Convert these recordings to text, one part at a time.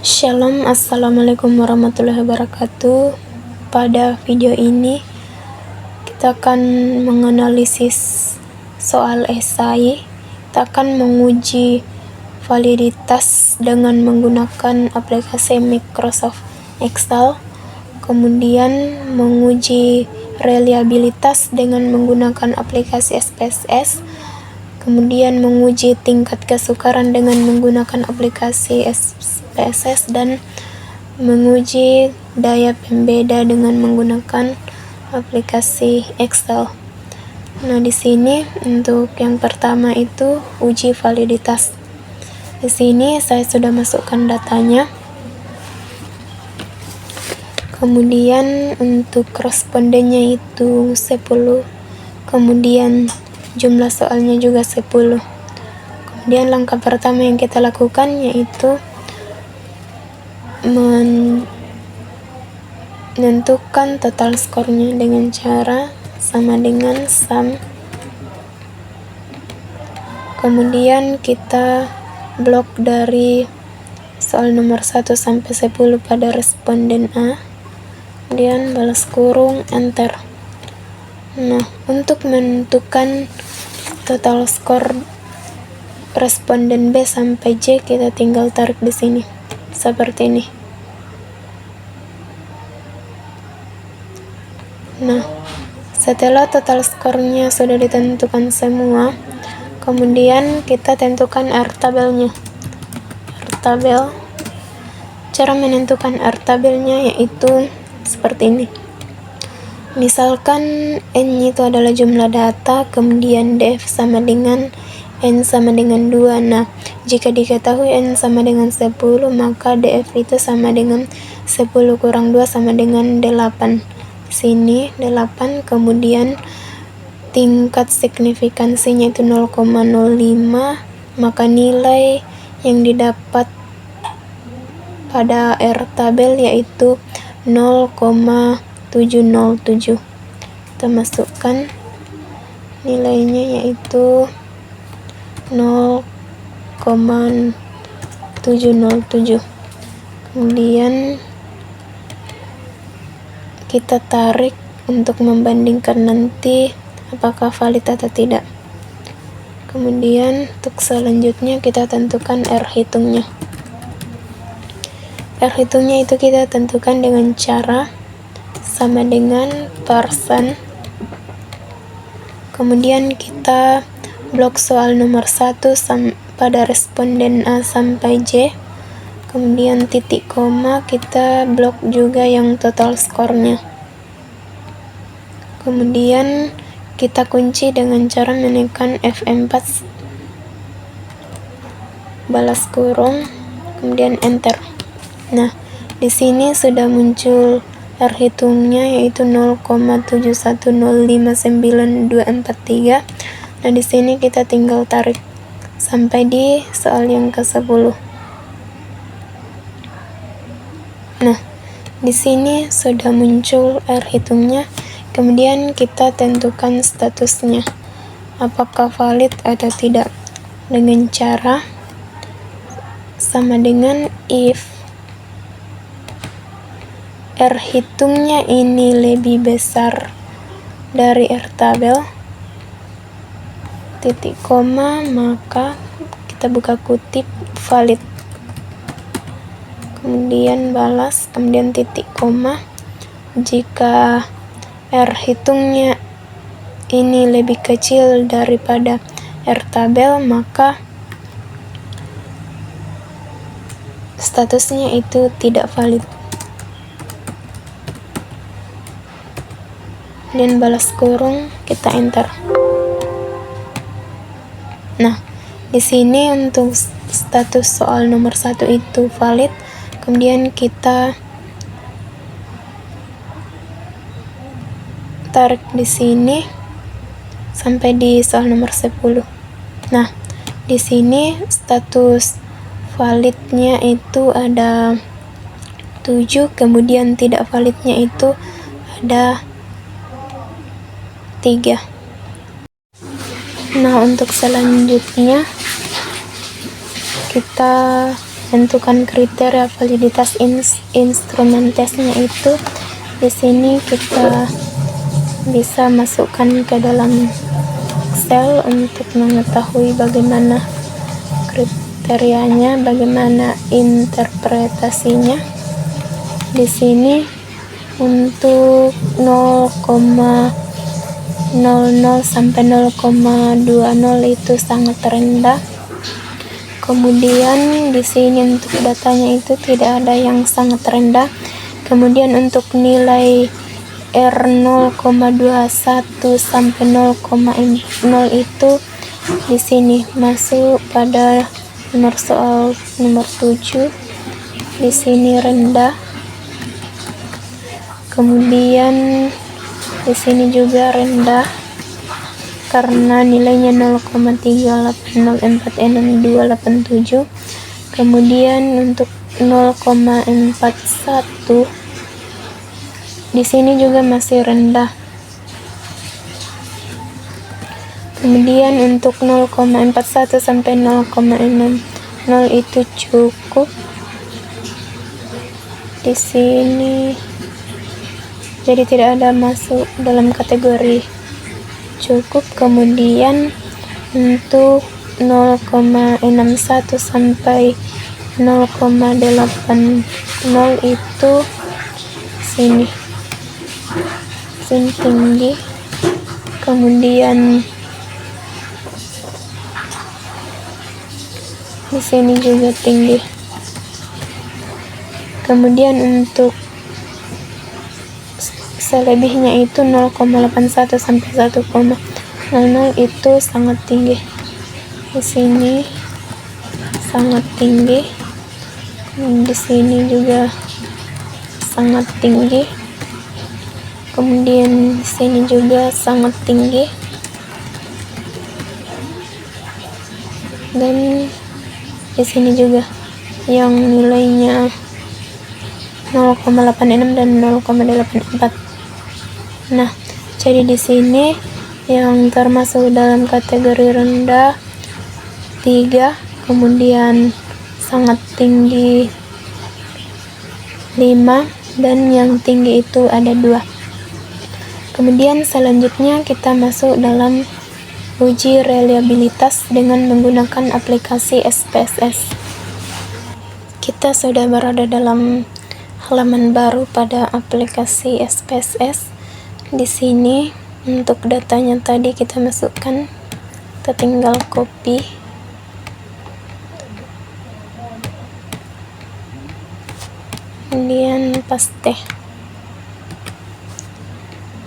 Shalom, assalamualaikum warahmatullahi wabarakatuh. Pada video ini kita akan menganalisis soal esai. Kita akan menguji validitas dengan menggunakan aplikasi Microsoft Excel, kemudian menguji reliabilitas dengan menggunakan aplikasi SPSS, kemudian menguji tingkat kesukaran dengan menggunakan aplikasi SPSS, dan menguji daya pembeda dengan menggunakan aplikasi Excel. Nah, di sini untuk yang pertama itu uji validitas. Di sini saya sudah masukkan datanya. Kemudian untuk respondennya itu 10. Kemudian jumlah soalnya juga 10. Kemudian langkah pertama yang kita lakukan yaitu menentukan total skornya dengan cara sama dengan sum. Kemudian kita blok dari soal nomor 1 sampai 10 pada responden A, kemudian balas kurung, enter. Nah, untuk menentukan total skor responden B sampai J, kita tinggal tarik di sini seperti ini. Nah, setelah total skornya sudah ditentukan semua, kemudian kita tentukan R tabelnya. R tabel, cara menentukan R tabelnya yaitu seperti ini. Misalkan N itu adalah jumlah data, kemudian DF sama dengan N sama dengan 2. Nah, jika diketahui N sama dengan 10, maka DF itu sama dengan 10 kurang 2 sama dengan 8. Sini 8, kemudian tingkat signifikansinya itu 0,05, maka nilai yang didapat pada R tabel yaitu 0,707. Kita masukkan nilainya yaitu 0,707. Kemudian kita tarik untuk membandingkan nanti apakah valid atau tidak. Kemudian untuk selanjutnya kita tentukan R hitungnya. R hitungnya itu kita tentukan dengan cara sama dengan persen. Kemudian kita blok soal nomor 1 pada responden A sampai J. Kemudian titik koma kita blok juga yang total skornya. Kemudian kita kunci dengan cara menekan F4, balas kurung, kemudian enter. Nah, di sini sudah muncul R hitungnya yaitu 0,710599243. Nah, di sini kita tinggal tarik sampai di soal yang ke-10. Nah, di sini sudah muncul R hitungnya. Kemudian kita tentukan statusnya, apakah valid atau tidak, dengan cara sama dengan if R hitungnya ini lebih besar dari R tabel, titik koma, maka kita buka kutip valid. Kemudian balas, kemudian titik koma. Jika R hitungnya ini lebih kecil daripada R tabel, maka statusnya itu tidak valid. Dan balas kurung, kita enter. Nah, di sini untuk status soal nomor 1 itu valid. Kemudian kita tarik di sini sampai di soal nomor 10. Nah, di sini status validnya itu ada 7, kemudian tidak validnya itu ada 3. Nah, untuk selanjutnya kita tentukan kriteria validitas instrumen tesnya itu. Di sini kita bisa masukkan ke dalam Excel untuk mengetahui bagaimana kriterianya, bagaimana interpretasinya. Di sini untuk 0,00 sampai 0,20 itu sangat rendah. Kemudian di sini untuk datanya itu tidak ada yang sangat rendah. Kemudian untuk nilai R0,21 sampai 0,0 itu di sini masuk pada nomor soal nomor 7. Di sini rendah. Kemudian di sini juga rendah karena nilainya 0,38046287. Kemudian untuk 0,41 di sini juga masih rendah. Kemudian untuk 0,41 sampai 0,60 itu cukup. Di sini jadi tidak ada masuk dalam kategori cukup. Kemudian untuk 0,61 sampai 0,80 itu sini tinggi. Kemudian di sini juga tinggi. Kemudian untuk selebihnya itu 0,81 sampai 1,00 itu sangat tinggi. Di sini sangat tinggi. Di sini juga sangat tinggi. Kemudian di sini juga sangat tinggi. Dan di sini juga yang nilainya 0,86 dan 0,84. Nah, jadi di sini yang termasuk dalam kategori rendah 3, kemudian sangat tinggi 5, dan yang tinggi itu ada 2. Kemudian selanjutnya kita masuk dalam uji reliabilitas dengan menggunakan aplikasi SPSS. Kita sudah berada dalam halaman baru pada aplikasi SPSS. Di sini untuk datanya tadi kita masukkan, kita tinggal copy. Kemudian paste.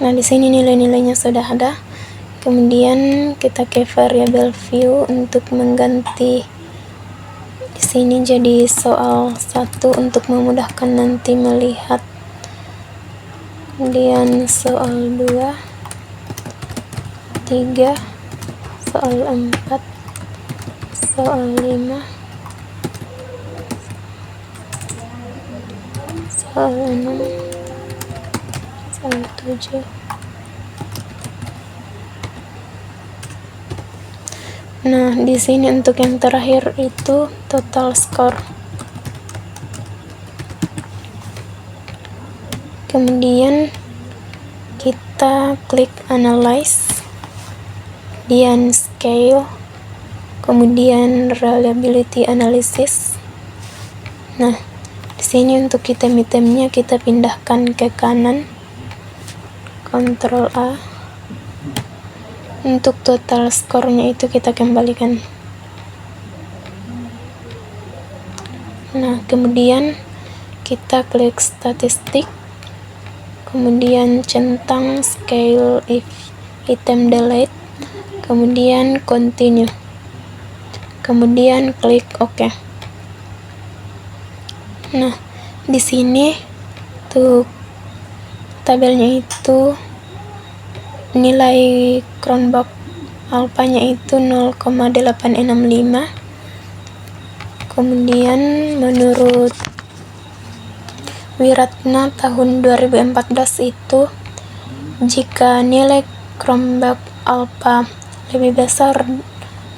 Nah, di sini nilai-nilainya sudah ada. Kemudian kita ke variable view untuk mengganti di sini jadi soal 1 untuk memudahkan nanti melihat. Kemudian soal 2, 3, soal 4, soal 5, soal 6, soal 7. Nah, di sini untuk yang terakhir itu total score. Kemudian kita klik analyze, kemudian scale, kemudian reliability analysis. Nah, di sini untuk item-itemnya kita pindahkan ke kanan, Ctrl A. Untuk total skornya itu kita kembalikan. Nah, kemudian kita klik statistik, kemudian centang scale if item delete, kemudian continue, kemudian klik OK. Nah, di sini tuh tabelnya itu nilai Cronbach alpanya itu 0,865. Kemudian menurut Wiratna tahun 2014 itu jika nilai Cronbach alpha lebih besar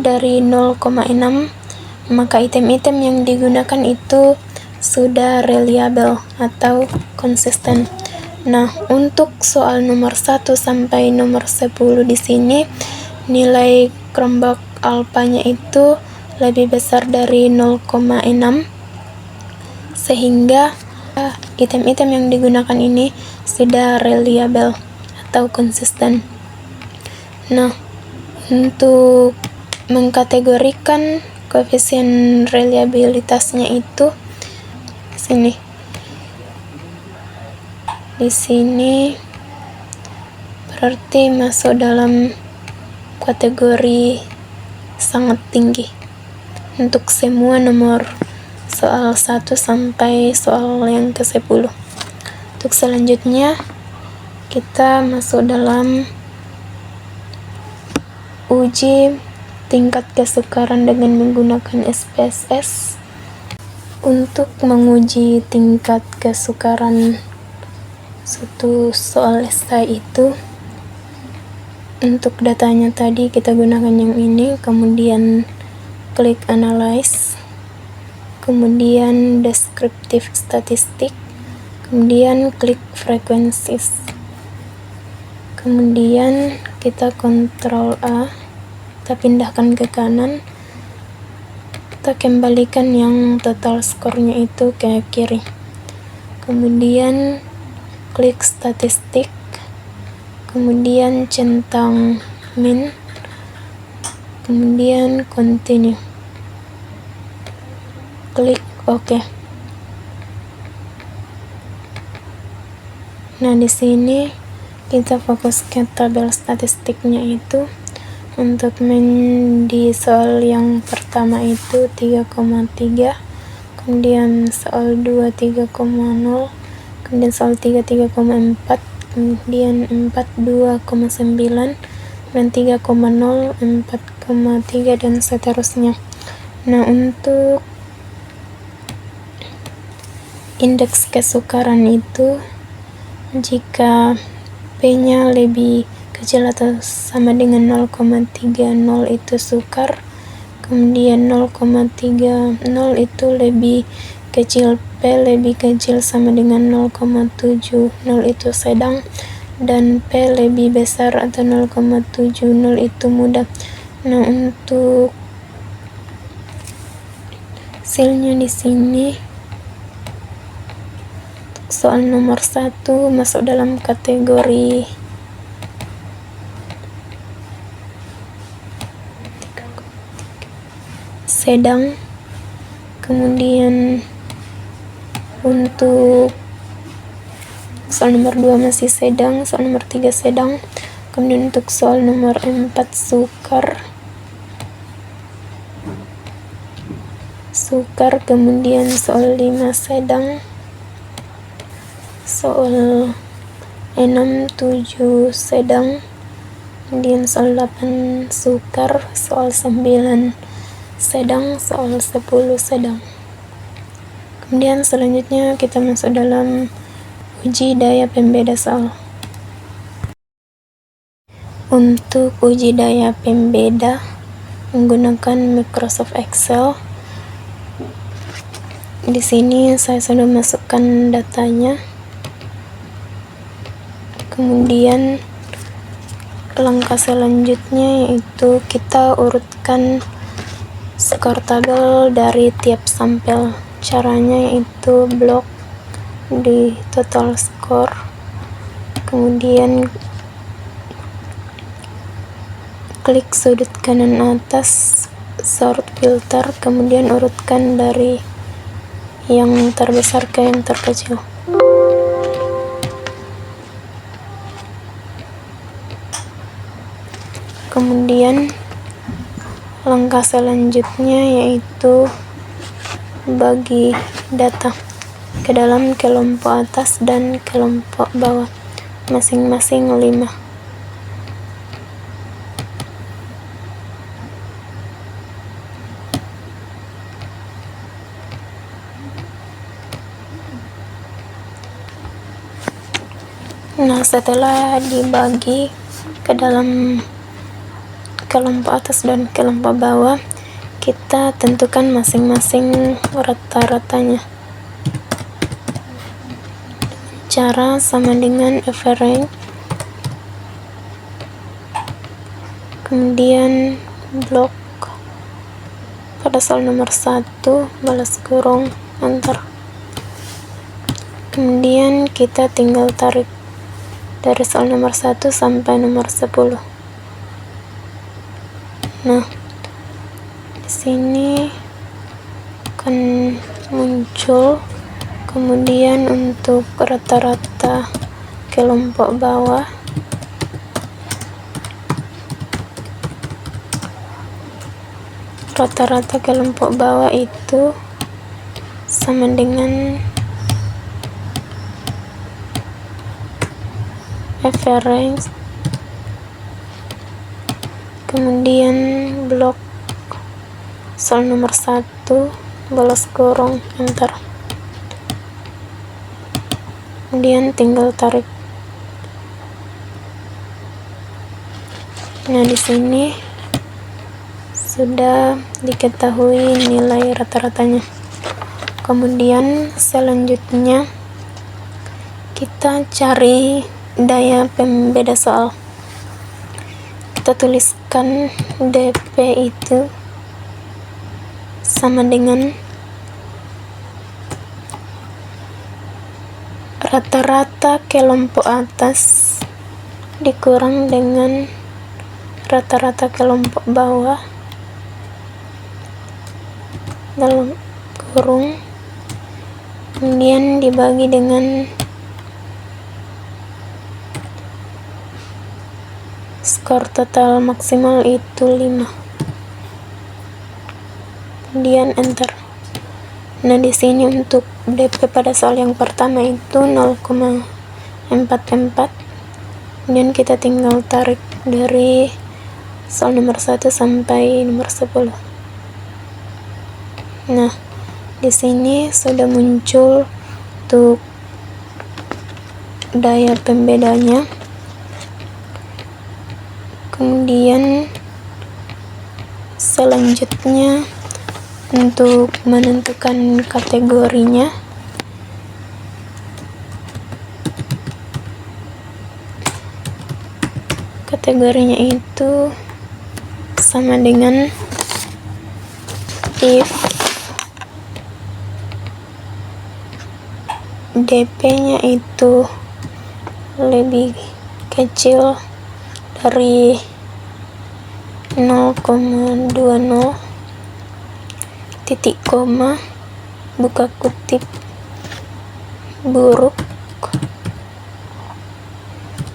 dari 0,6 maka item-item yang digunakan itu sudah reliable atau konsisten. Nah, untuk soal nomor 1 sampai nomor 10 di sini, nilai Cronbach alpha-nya itu lebih besar dari 0,6, sehingga item-item yang digunakan ini sudah reliable atau konsisten. Nah, untuk mengkategorikan koefisien reliabilitasnya itu di sini berarti masuk dalam kategori sangat tinggi untuk semua nomor soal 1 sampai soal yang ke-10. Untuk selanjutnya kita masuk dalam uji tingkat kesukaran dengan menggunakan SPSS. Untuk menguji tingkat kesukaran suatu soal esai itu, untuk datanya tadi kita gunakan yang ini, kemudian klik analyze, kemudian descriptive statistik, kemudian klik frequencies, kemudian kita Ctrl A, kita pindahkan ke kanan, kita kembalikan yang total skornya itu ke kiri, kemudian klik statistik, kemudian centang min, kemudian continue, klik OK. Nah, di sini kita fokus ke tabel statistiknya itu. Untuk di soal yang pertama itu 3,3, kemudian soal 2 3,0, kemudian soal 3 3,4, kemudian 4 2,9, dan 3,0 4,3, dan seterusnya. Nah, untuk indeks kesukaran itu, jika P-nya lebih kecil atau sama dengan 0,30 itu sukar, kemudian 0,30 itu lebih kecil, P lebih kecil sama dengan 0,70 itu sedang, dan P lebih besar atau 0,70 itu mudah. Nah, untuk hasilnya di sini soal nomor 1 masuk dalam kategori sedang, kemudian untuk soal nomor 2 masih sedang, soal nomor 3 sedang, kemudian untuk soal nomor 4 sukar, kemudian soal 5 sedang, soal 6 7 sedang, kemudian soal 8 sukar, soal 9 sedang, soal 10 sedang. Kemudian selanjutnya kita masuk dalam uji daya pembeda soal. Untuk uji daya pembeda menggunakan Microsoft Excel, di sini saya sudah masukkan datanya. Kemudian langkah selanjutnya yaitu kita urutkan skor tabel dari tiap sampel. Caranya yaitu blok di total skor, kemudian klik sudut kanan atas sort filter, kemudian urutkan dari yang terbesar ke yang terkecil. Kemudian langkah selanjutnya yaitu bagi data ke dalam kelompok atas dan kelompok bawah, masing-masing 5. Nah, setelah dibagi ke dalam kelompok atas dan kelompok bawah, kita tentukan masing-masing rata-ratanya. Cara sama dengan average, kemudian blok pada soal nomor 1 balas kurung enter, kemudian kita tinggal tarik dari soal nomor 1 sampai nomor 10. Nah, di sini akan muncul. Kemudian untuk rata-rata kelompok bawah, itu sama dengan average, kemudian blok soal nomor 1 balas kurung enter, kemudian tinggal tarik. Nah, di sini sudah diketahui nilai rata-ratanya. Kemudian selanjutnya kita cari daya pembeda soal. Kita tuliskan DP itu sama dengan rata-rata kelompok atas dikurang dengan rata-rata kelompok bawah dalam kurung, kemudian dibagi dengan skor total maksimal itu 5, kemudian enter. Nah, di sini untuk DP pada soal yang pertama itu 0,44, kemudian kita tinggal tarik dari soal nomor 1 sampai nomor 10. Nah, di sini sudah muncul untuk daya pembedanya. Kemudian selanjutnya untuk menentukan kategorinya, itu sama dengan if DP-nya itu lebih kecil dari 0,20 titik koma buka kutip buruk,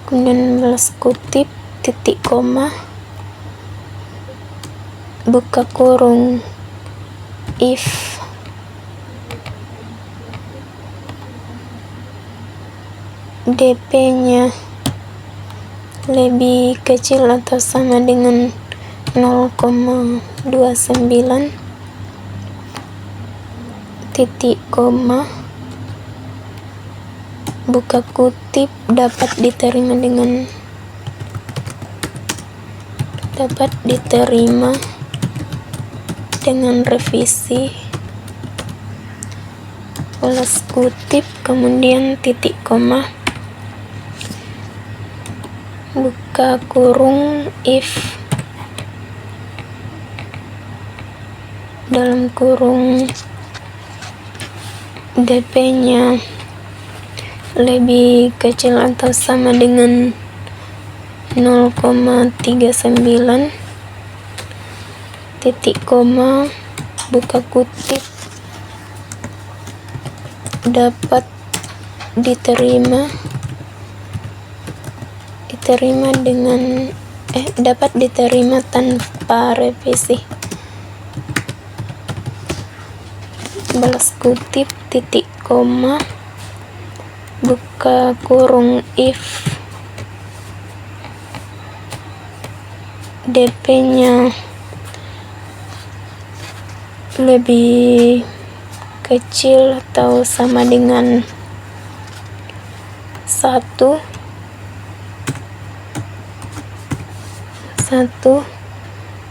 kemudian balas kutip titik koma buka kurung if DP-nya lebih kecil atau sama dengan 0,29 titik koma buka kutip dapat diterima dengan revisi balas kutip kemudian titik koma buka kurung if dalam kurung DP-nya lebih kecil atau sama dengan 0,39 titik koma buka kutip dapat diterima tanpa revisi balas kutip titik koma buka kurung if DP-nya lebih kecil atau sama dengan 1,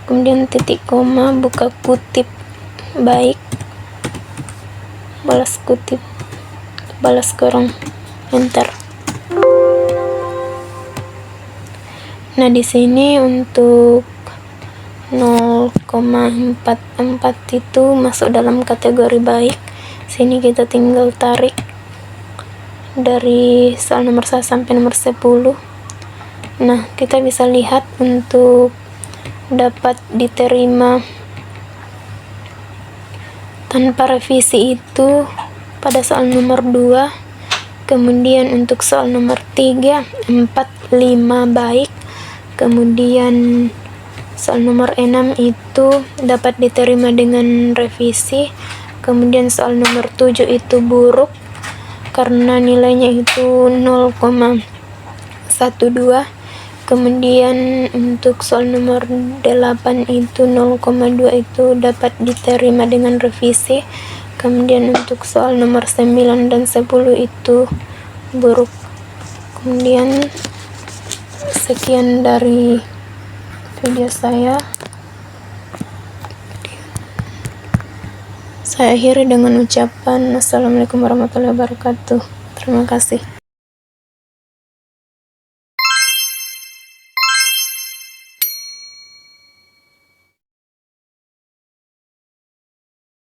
kemudian titik koma, buka kutip baik, balas kutip, balas kurung, enter. Nah, di sini untuk 0,44 itu masuk dalam kategori baik. Sini kita tinggal tarik dari soal nomor 1 sampai nomor 10. Nah, kita bisa lihat untuk dapat diterima tanpa revisi itu pada soal nomor 2, kemudian untuk soal nomor 3, 4, 5 baik, kemudian soal nomor 6 itu dapat diterima dengan revisi, kemudian soal nomor 7 itu buruk karena nilainya itu 0,12, kemudian untuk soal nomor 8 itu 0,2 itu dapat diterima dengan revisi, kemudian untuk soal nomor 9 dan 10 itu buruk. Kemudian sekian dari video saya akhiri dengan ucapan assalamualaikum warahmatullahi wabarakatuh. Terima kasih.